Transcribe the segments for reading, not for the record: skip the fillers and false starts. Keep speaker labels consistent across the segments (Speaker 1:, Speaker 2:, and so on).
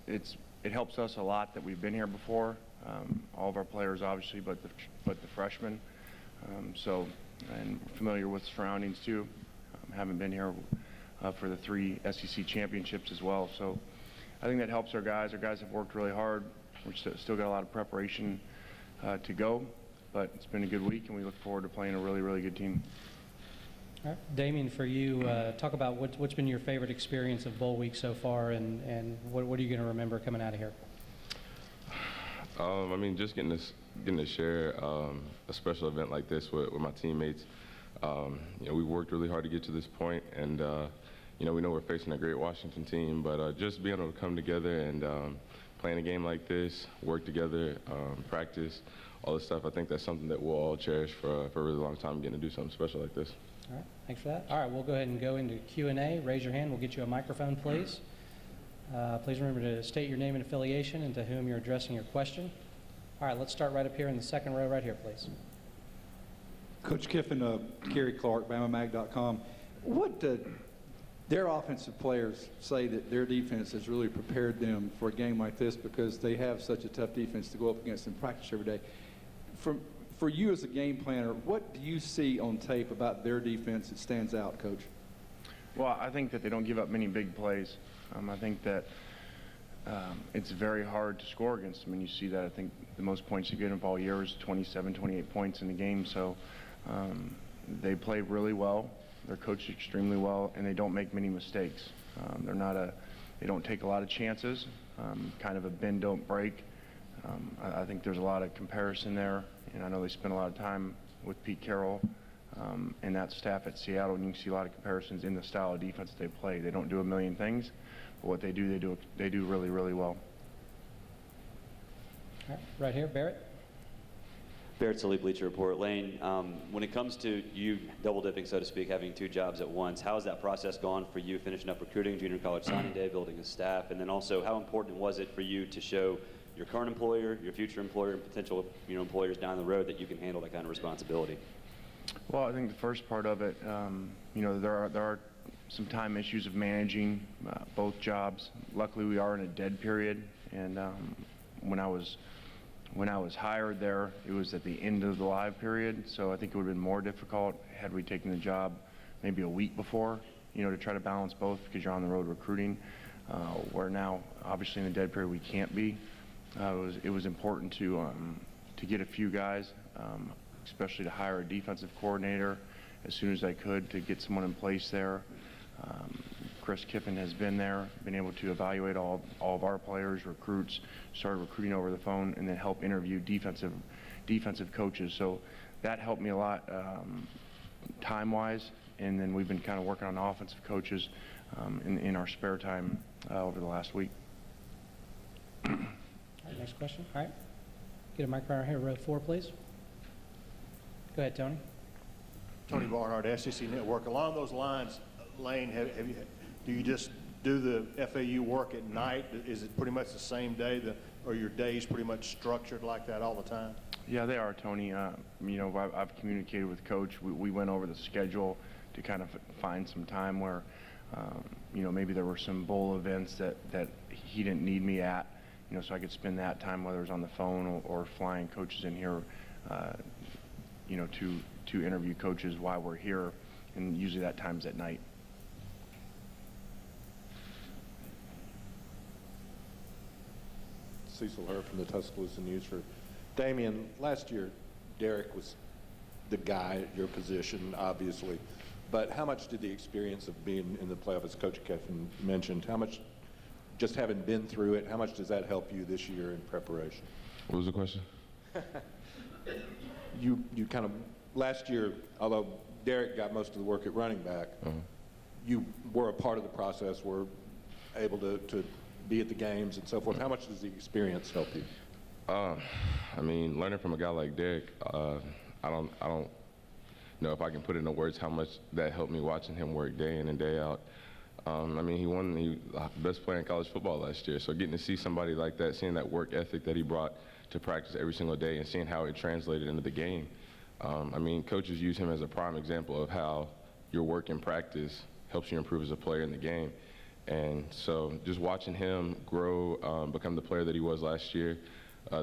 Speaker 1: it helps us a lot that we've been here before. All of our players, obviously, but the freshmen. And familiar with surroundings too. Haven't been here for the 3 SEC championships as well. So I think that helps our guys. Our guys have worked really hard. We've still got a lot of preparation to go, but it's been a good week, and we look forward to playing a really, really good team.
Speaker 2: All right. Damien, for you, talk about what's been your favorite experience of bowl week so far, and what are you going to remember coming out of here?
Speaker 3: I mean, just getting to share a special event like this with my teammates. You know, we worked really hard to get to this point, and you know, we know we're facing a great Washington team, but just being able to come together and playing a game like this, work together, practice, all this stuff, I think that's something that we'll all cherish for a really long time, getting to do something special like this.
Speaker 2: All right, thanks for that. All right, we'll go ahead and go into Q&A. Raise your hand. We'll get you a microphone, please. Please remember to state your name and affiliation and to whom you're addressing your question. All right, let's start right up here in the second row right here, please.
Speaker 4: Coach Kiffin, Kerry Clark, BamaMag.com. What their offensive players say that their defense has really prepared them for a game like this because they have such a tough defense to go up against in practice every day. For you as a game planner, what do you see on tape about their defense that stands out, Coach?
Speaker 1: Well, I think that they don't give up many big plays. I think that it's very hard to score against them, and you see that. I think the most points you get up all year is 27, 28 points in the game. So they play really well. They're coached extremely well, and they don't make many mistakes. They don't take a lot of chances, kind of a bend, don't break. I think there's a lot of comparison there, and I know they spend a lot of time with Pete Carroll and that staff at Seattle, and you can see a lot of comparisons in the style of defense that they play. They don't do a million things, but what they do really, really well.
Speaker 2: All right, right here, Barrett.
Speaker 5: Barrett Sully, Bleacher Report. Lane, when it comes to you double-dipping, so to speak, having 2 jobs at once, how has that process gone for you, finishing up recruiting, junior college signing day, building a staff, and then also how important was it for you to show your current employer, your future employer, and potential employers down the road that you can handle that kind of responsibility?
Speaker 1: Well, I think the first part of it, there are some time issues of managing both jobs. Luckily, we are in a dead period, and when I was hired there, it was at the end of the live period, so I think it would have been more difficult had we taken the job maybe a week before, to try to balance both because you're on the road recruiting. Where now, obviously in the dead period, we can't be. It was important to get a few guys, especially to hire a defensive coordinator as soon as I could to get someone in place there. Chris Kiffin has been there, been able to evaluate all of our players, recruits, started recruiting over the phone, and then help interview defensive coaches. So that helped me a lot time-wise, and then we've been kind of working on offensive coaches in our spare time over the last week.
Speaker 2: All right, next question. All right, get a microphone right here, row 4, please. Go ahead, Tony.
Speaker 6: Tony Barnard, SEC Network. Along those lines, Lane, do you just do the FAU work at night? Is it pretty much the same day, or your days pretty much structured like that all the time?
Speaker 1: Yeah, they are, Tony. I've communicated with Coach. We went over the schedule to kind of find some time where, maybe there were some bowl events that he didn't need me at, so I could spend that time, whether it was on the phone or flying coaches in here, to interview coaches while we're here, and usually that time's at night.
Speaker 7: Cecil Herr from the Tuscaloosa News. For Damien, last year Derek was the guy at your position, obviously, but how much did the experience of being in the playoff, as Coach Kiffin mentioned, how much, just having been through it, how much does that help you this year in preparation?
Speaker 3: What was the question?
Speaker 7: You kind of, last year, although Derek got most of the work at running back, you were a part of the process, were able to be at the games and so forth. How much does the experience help you?
Speaker 3: I mean, learning from a guy like Derek, I don't know if I can put into words how much that helped me watching him work day in and day out. I mean, he won the best player in college football last year, so getting to see somebody like that, seeing that work ethic that he brought to practice every single day and seeing how it translated into the game. I mean, coaches use him as a prime example of how your work in practice helps you improve as a player in the game. And so just watching him grow, become the player that he was last year,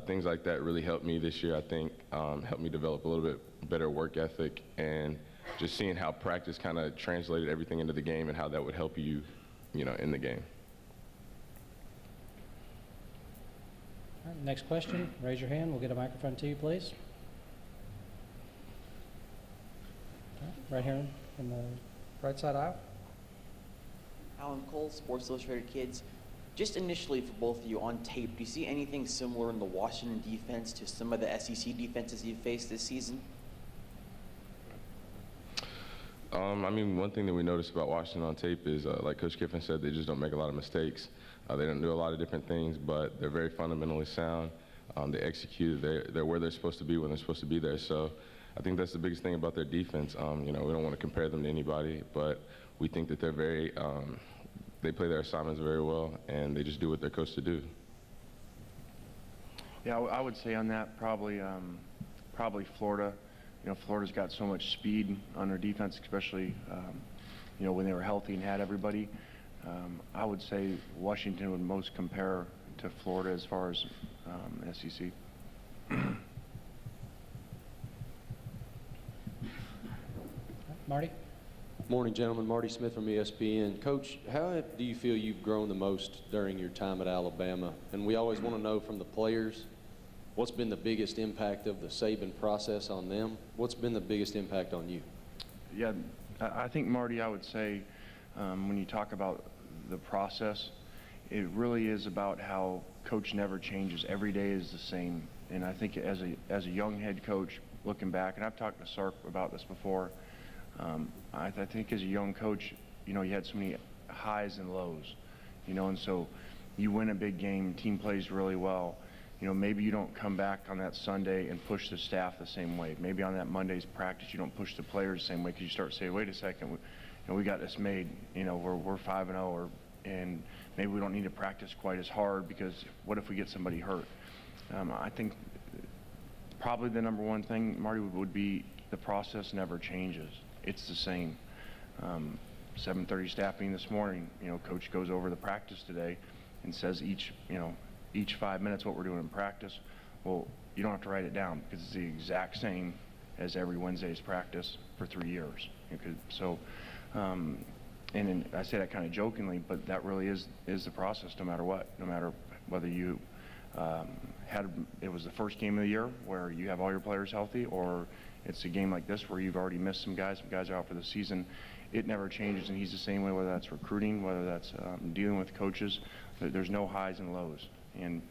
Speaker 3: things like that really helped me this year, I think, helped me develop a little bit better work ethic, and just seeing how practice kind of translated everything into the game and how that would help you, in the game.
Speaker 2: All right, next question, raise your hand. We'll get a microphone to you, please. All right, right here in the right side aisle.
Speaker 8: Alan Cole, Sports Illustrated Kids. Just initially for both of you on tape, do you see anything similar in the Washington defense to some of the SEC defenses you've faced this season?
Speaker 3: I mean, one thing that we noticed about Washington on tape is, like Coach Kiffin said, they just don't make a lot of mistakes. They don't do a lot of different things, but they're very fundamentally sound. They execute. They're where they're supposed to be when they're supposed to be there. So I think that's the biggest thing about their defense. We don't want to compare them to anybody, but we think that they're very, they play their assignments very well, and they just do what they're coached to do.
Speaker 1: Yeah, I would say on that probably Florida. Florida's got so much speed on their defense, especially when they were healthy and had everybody. I would say Washington would most compare to Florida as far as SEC.
Speaker 2: Marty?
Speaker 9: Morning, gentlemen. Marty Smith from ESPN. Coach, how do you feel you've grown the most during your time at Alabama? And we always want to know from the players, what's been the biggest impact of the Saban process on them? What's been the biggest impact on you?
Speaker 1: Yeah, I think, Marty, I would say when you talk about the process, it really is about how coach never changes. Every day is the same. And I think as a young head coach, looking back, and I've talked to Sark about this before, I think as a young coach, you had so many highs and lows, and so you win a big game, team plays really well. Maybe you don't come back on that Sunday and push the staff the same way. Maybe on that Monday's practice you don't push the players the same way because you start saying, wait a second, we got this made. We're 5-0, and maybe we don't need to practice quite as hard because what if we get somebody hurt? I think probably the number one thing, Marty, would be the process never changes. It's the same. 7:30 staff meeting this morning. Coach goes over the practice today and says each 5 minutes what we're doing in practice. Well, you don't have to write it down because it's the exact same as every Wednesday's practice for 3 years. So, and then I say that kind of jokingly, but that really is the process no matter what. No matter whether you it was the first game of the year where you have all your players healthy, or it's a game like this where you've already missed some guys are out for the season. It never changes, and he's the same way, whether that's recruiting, whether that's dealing with coaches. There's no highs and lows. And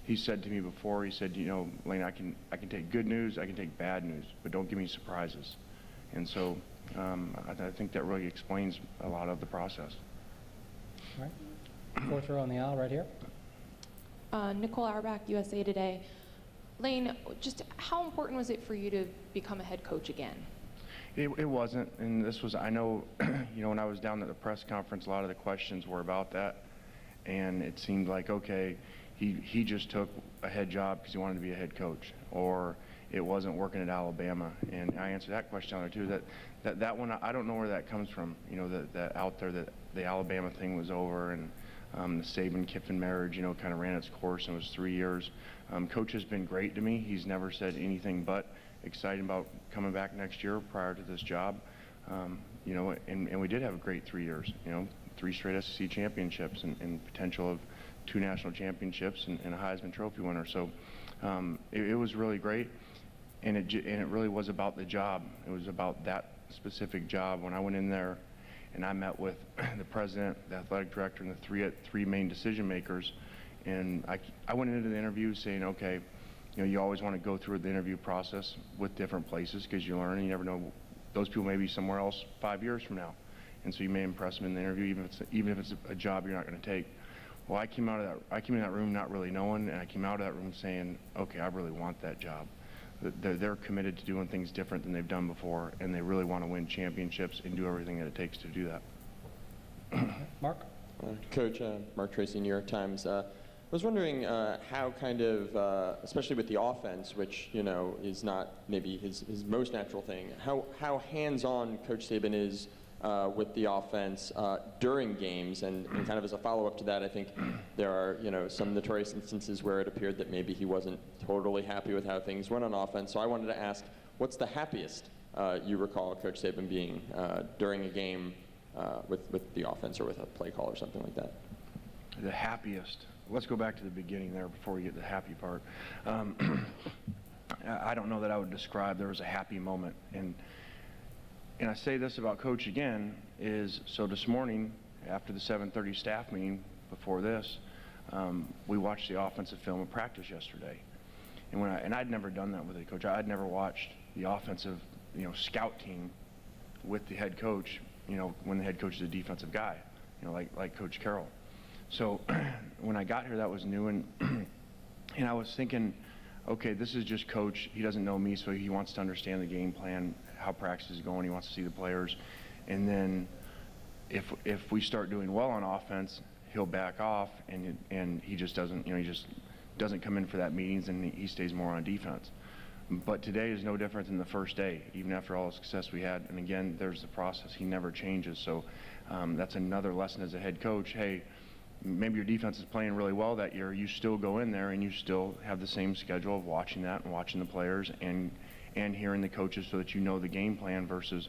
Speaker 1: he said to me before, he said, Lane, I can take good news, I can take bad news, but don't give me surprises. And so I think that really explains a lot of the process.
Speaker 2: All right. Fourth row on the aisle right here.
Speaker 10: Nicole Auerbach, USA Today. Lane, just how important was it for you to become a head coach again?
Speaker 1: It wasn't, and this was, I know, when I was down at the press conference, a lot of the questions were about that, and it seemed like, okay, he just took a head job because he wanted to be a head coach, or it wasn't working at Alabama, and I answered that question on there too. That one, I don't know where that comes from, that out there that the Alabama thing was over, and the Saban-Kiffin marriage, kind of ran its course, and it was 3 years. Coach has been great to me. He's never said anything but excited about coming back next year prior to this job. And we did have a great 3 years, 3 straight SEC championships and potential of 2 national championships and a Heisman Trophy winner. So it was really great, and it really was about the job. It was about that specific job. When I went in there and I met with the president, the athletic director, and the three main decision makers, and I went into the interview saying, okay, you always want to go through the interview process with different places because you learn, and you never know, those people may be somewhere else 5 years from now, and so you may impress them in the interview even if it's a job you're not going to take. Well, I came in that room not really knowing, and I came out of that room saying, okay, I really want that job. They're committed to doing things different than they've done before, and they really want to win championships and do everything that it takes to do that.
Speaker 2: Mark?
Speaker 11: Coach, Mark Tracy, New York Times. I was wondering how kind of, especially with the offense, which, is not maybe his most natural thing, how hands-on Coach Saban is with the offense during games, and kind of as a follow-up to that, I think there are some notorious instances where it appeared that maybe he wasn't totally happy with how things went on offense. So I wanted to ask, what's the happiest you recall Coach Saban being during a game with the offense or with a play call or something like that?
Speaker 1: The happiest. Let's go back to the beginning there before we get to the happy part. I don't know that I would describe there was a happy moment. And I say this about Coach again, so this morning, after the 7:30 staff meeting before this, we watched the offensive film of practice yesterday. And I'd never done that with a coach. I'd never watched the offensive, scout team with the head coach, when the head coach is a defensive guy, like Coach Carroll. So when I got here, that was new, and I was thinking, okay, this is just Coach. He doesn't know me, so he wants to understand the game plan, how practice is going. He wants to see the players, and then if we start doing well on offense, he'll back off, and he just doesn't, he just doesn't come in for that meetings, and he stays more on defense. But today is no different than the first day, even after all the success we had. And again, there's the process. He never changes. So that's another lesson as a head coach. Hey, maybe your defense is playing really well that year. You still go in there and you still have the same schedule of watching that and watching the players and hearing the coaches so that you know the game plan versus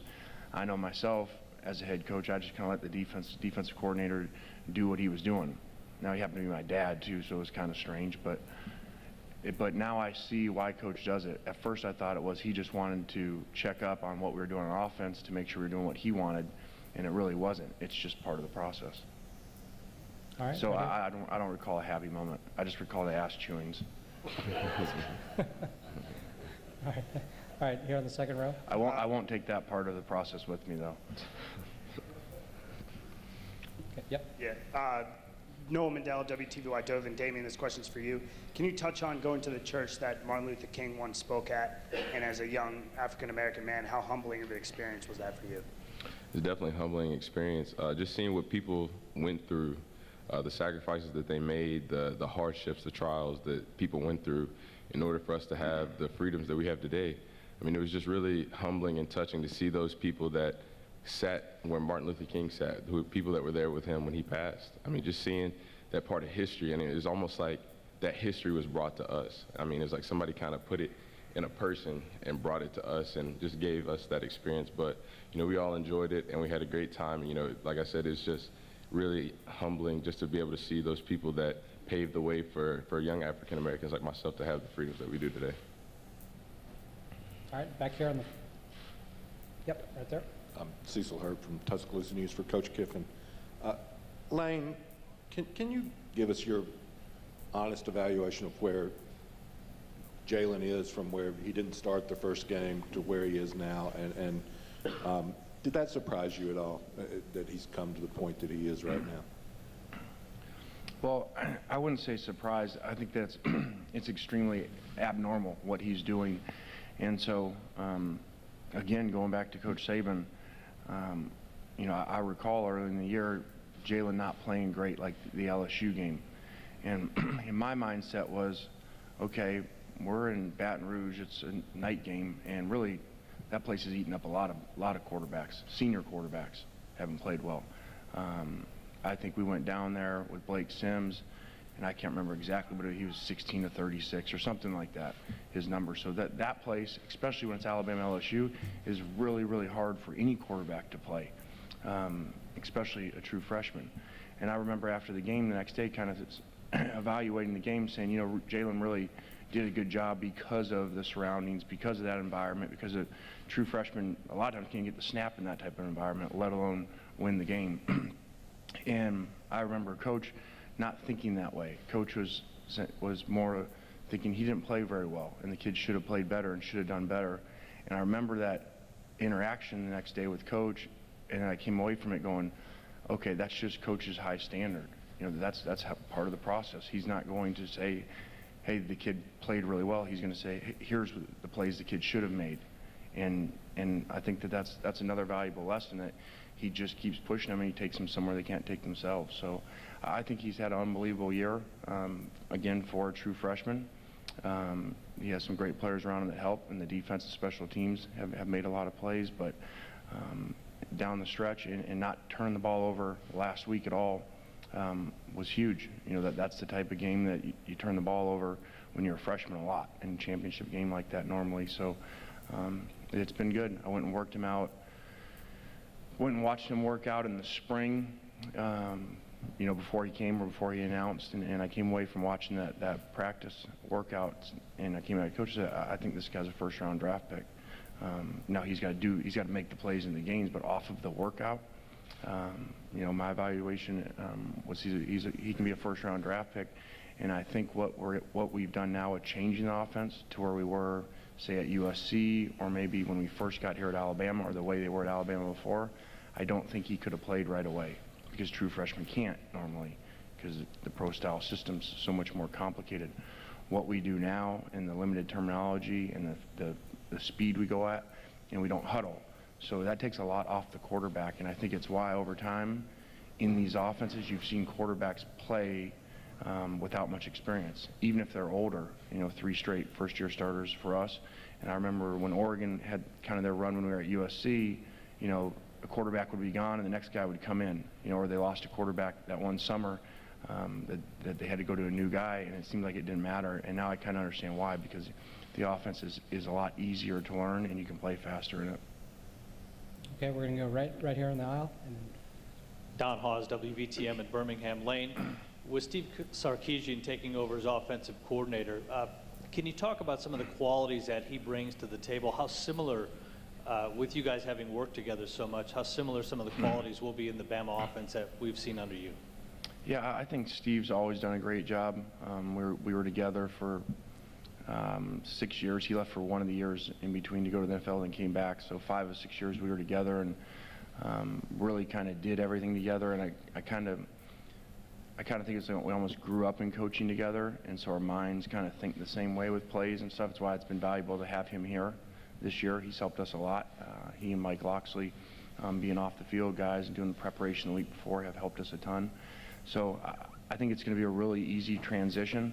Speaker 1: I know myself as a head coach, I just kind of let the defensive coordinator do what he was doing. Now he happened to be my dad too, so it was kind of strange, but now I see why Coach does it. At first I thought it was he just wanted to check up on what we were doing on offense to make sure we were doing what he wanted, and it really wasn't. It's just part of the process.
Speaker 2: All right,
Speaker 1: so I don't recall a happy moment. I just recall the ass chewings.
Speaker 2: All right, here on the second row.
Speaker 1: I won't take that part of the process with me though.
Speaker 2: Okay, yep.
Speaker 12: Yeah. Noah Mandel, WTVY Dothan. Damien, this question's for you. Can you touch on going to the church that Martin Luther King once spoke at, and as a young African-American man, how humbling of an experience was that for you?
Speaker 3: It's definitely a humbling experience. Just seeing what people went through, the sacrifices that they made, the hardships, the trials that people went through in order for us to have the freedoms that we have today. I mean, it was just really humbling and touching to see those people that sat where Martin Luther King sat, people that were there with him when he passed. I mean, just seeing that part of history, and it was almost like that history was brought to us. I mean, it's like somebody kind of put it in a person and brought it to us and just gave us that experience. But, we all enjoyed it and we had a great time. And, like I said, it's just really humbling just to be able to see those people that paved the way for young African Americans like myself to have the freedoms that we do today.
Speaker 2: All right, back here on the, yep, right there.
Speaker 7: I'm Cecil Herb from Tuscaloosa News for Coach Kiffin. Lane, can you give us your honest evaluation of where Jalen is from where he didn't start the first game to where he is now? And did that surprise you at all, that he's come to the point that he is right now?
Speaker 1: Well, I wouldn't say surprised. I think that's it's extremely abnormal what he's doing. And so, again, going back to Coach Saban, I recall early in the year Jalen not playing great like the LSU game. And in my mindset was, okay, we're in Baton Rouge, it's a night game, and really that place has eaten up a lot of quarterbacks. Senior quarterbacks haven't played well. I think we went down there with Blake Sims, and I can't remember exactly, but he was 16 to 36 or something like that, his number. So that place, especially when it's Alabama LSU, is really, really hard for any quarterback to play, especially a true freshman. And I remember after the game the next day kind of evaluating the game, saying, Jalen really did a good job because of the surroundings, because of that environment, because a true freshman a lot of times can't get the snap in that type of environment, let alone win the game. And I remember Coach not thinking that way. Coach was more thinking he didn't play very well, and the kids should have played better and should have done better. And I remember that interaction the next day with Coach, and I came away from it going, okay, that's just Coach's high standard. That's part of the process. He's not going to say, hey, the kid played really well. He's going to say, hey, here's the plays the kid should have made. And I think that's another valuable lesson, that he just keeps pushing them and he takes them somewhere they can't take themselves. So I think he's had an unbelievable year, again, for a true freshman. He has some great players around him that help, and the defense and special teams have made a lot of plays, but down the stretch and not turn the ball over last week at all was huge. You know, that's the type of game that you turn the ball over when you're a freshman a lot in a championship game like that normally. So it's been good. I went and worked him out. Went and watched him work out in the spring, you know, before he came or before he announced, and I came away from watching that practice workout, and I came out, coach said, I think this guy's a first-round draft pick. Now he's got to make the plays in the games, but off of the workout, you know, my evaluation was he can be a first-round draft pick, and I think what we've done now with changing the offense to where we were, say, at USC, or maybe when we first got here at Alabama, or the way they were at Alabama before, I don't think he could have played right away, because true freshmen can't normally, because the pro-style system's so much more complicated. What we do now, and the limited terminology, and the speed we go at, and we don't huddle. So that takes a lot off the quarterback, and I think it's why over time in these offenses you've seen quarterbacks play without much experience, even if they're older, you know, 3 straight first-year starters for us. And I remember when Oregon had kind of their run when we were at USC, you know, a quarterback would be gone and the next guy would come in, you know, or they lost a quarterback that one summer that they had to go to a new guy, and it seemed like it didn't matter. And now I kind of understand why, because the offense is a lot easier to learn and you can play faster in it.
Speaker 2: Okay, we're going to go right here in the aisle. And
Speaker 13: Don Hawes, WVTM in Birmingham. Lane, with Steve Sarkisian taking over as offensive coordinator, can you talk about some of the qualities that he brings to the table? How similar, with you guys having worked together so much, how similar some of the qualities will be in the Bama offense that we've seen under you?
Speaker 1: Yeah, I think Steve's always done a great job. We were together for 6 years. He left for one of the years in between to go to the NFL and came back. So 5 of 6 years we were together, and really kind of did everything together. And I kind of think it's like we almost grew up in coaching together, and so our minds kind of think the same way with plays and stuff. That's why it's been valuable to have him here this year. He's helped us a lot. He and Mike Loxley, being off the field guys and doing the preparation the week before, have helped us a ton. So I think it's going to be a really easy transition.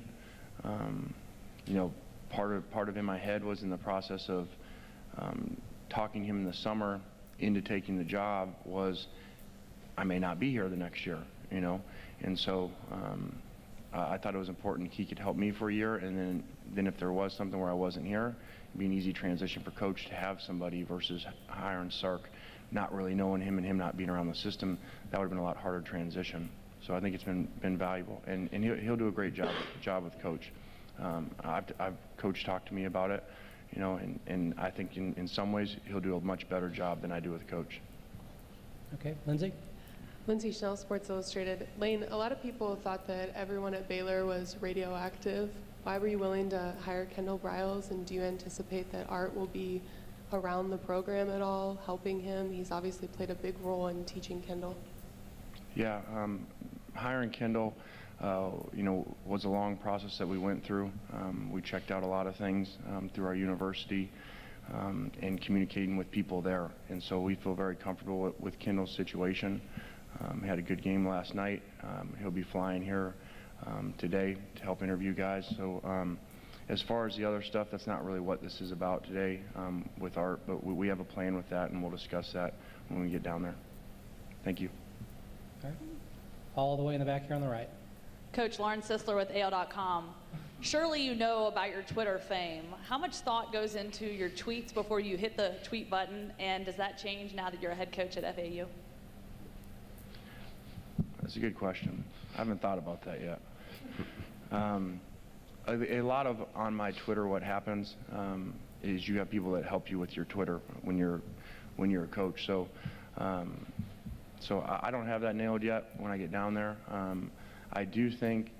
Speaker 1: You know, part of in my head was in the process of talking to him in the summer into taking the job was I may not be here the next year, you know, and so I thought it was important he could help me for a year, and then if there was something where I wasn't here, it'd be an easy transition for coach to have somebody versus hiring Sark, not really knowing him and him not being around the system. That would have been a lot harder transition. So I think it's been valuable, and he'll do a great job with Coach. I've Coach talked to me about it, you know, and I think in some ways he'll do a much better job than I do with Coach.
Speaker 2: Okay, Lindsay.
Speaker 14: Lindsay Schnell, Sports Illustrated. Lane, a lot of people thought that everyone at Baylor was radioactive. Why were you willing to hire Kendall Briles, and do you anticipate that Art will be around the program at all, helping him? He's obviously played a big role in teaching Kendall. Yeah,
Speaker 1: hiring Kendall, you know, was a long process that we went through. We checked out a lot of things through our university and communicating with people there, and so we feel very comfortable with Kendall's situation. Had a good game last night. He'll be flying here today to help interview guys. So as far as the other stuff, that's not really what this is about today with Art, but we have a plan with that, and we'll discuss that when we get down there. Thank you.
Speaker 2: All right. All the way in the back here on the right.
Speaker 15: Coach Lauren Sisler with AL.com. Surely you know about your Twitter fame. How much thought goes into your tweets before you hit the tweet button, and does that change now that you're a head coach at FAU?
Speaker 1: That's a good question. I haven't thought about that yet. A lot of on my Twitter, what happens is you have people that help you with your Twitter when you're a coach. So I don't have that nailed yet when I get down there. I do think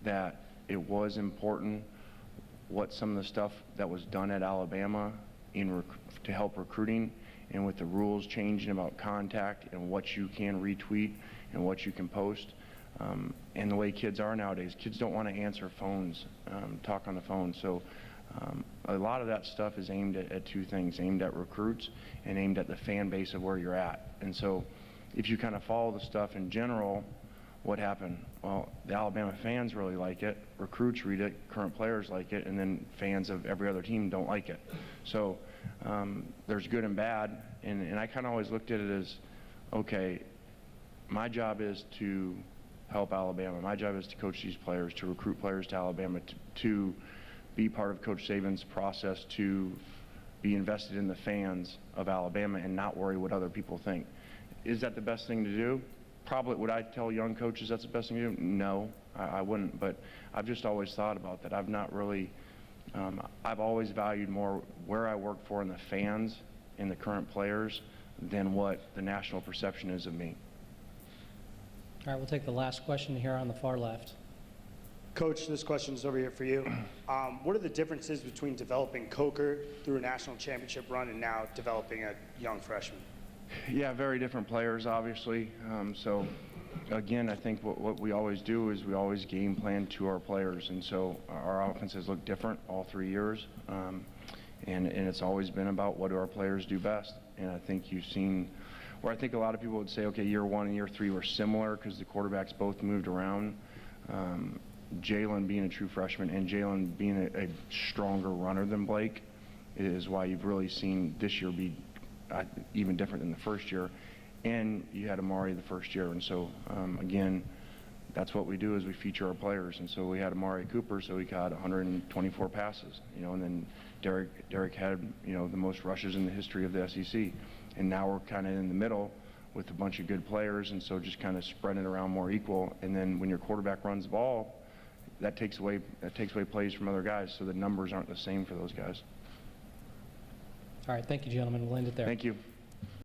Speaker 1: that it was important what some of the stuff that was done at Alabama to help recruiting, and with the rules changing about contact and what you can retweet and what you can post. And the way kids are nowadays, kids don't want to answer phones, talk on the phone. So a lot of that stuff is aimed at two things, aimed at recruits and aimed at the fan base of where you're at. And so if you kind of follow the stuff in general, what happened? Well, the Alabama fans really like it, recruits read it, current players like it, and then fans of every other team don't like it. So there's good and bad, and I kind of always looked at it as, okay, my job is to help Alabama. My job is to coach these players, to recruit players to Alabama, to be part of Coach Saban's process, to be invested in the fans of Alabama and not worry what other people think. Is that the best thing to do? Probably. Would I tell young coaches that's the best thing to do? No, I wouldn't, but I've just always thought about that. I've not really, I've always valued more where I work for and the fans and the current players than what the national perception is of me.
Speaker 2: All right, we'll take the last question here on the far left.
Speaker 12: Coach, this question is over here for you. What are the differences between developing Coker through a national championship run and now developing a young freshman?
Speaker 1: Yeah, very different players, obviously. So, again, I think what we always do is we always game plan to our players. And so our offenses look different all 3 years. And it's always been about what do our players do best. And I think you've seen where I think a lot of people would say, okay, year 1 and year 3 were similar because the quarterbacks both moved around. Jalen being a true freshman and Jalen being a stronger runner than Blake is why you've really seen this year be even different than the first year. And you had Amari the first year. And so, again, that's what we do is we feature our players. And so we had Amari Cooper, so he got 124 passes, and then Derek had, the most rushes in the history of the SEC. And now we're kind of in the middle with a bunch of good players, and so just kind of spreading it around more equal. And then when your quarterback runs the ball, that takes away plays from other guys, so the numbers aren't the same for those guys.
Speaker 2: All right, thank you, gentlemen. We'll end it there.
Speaker 1: Thank you.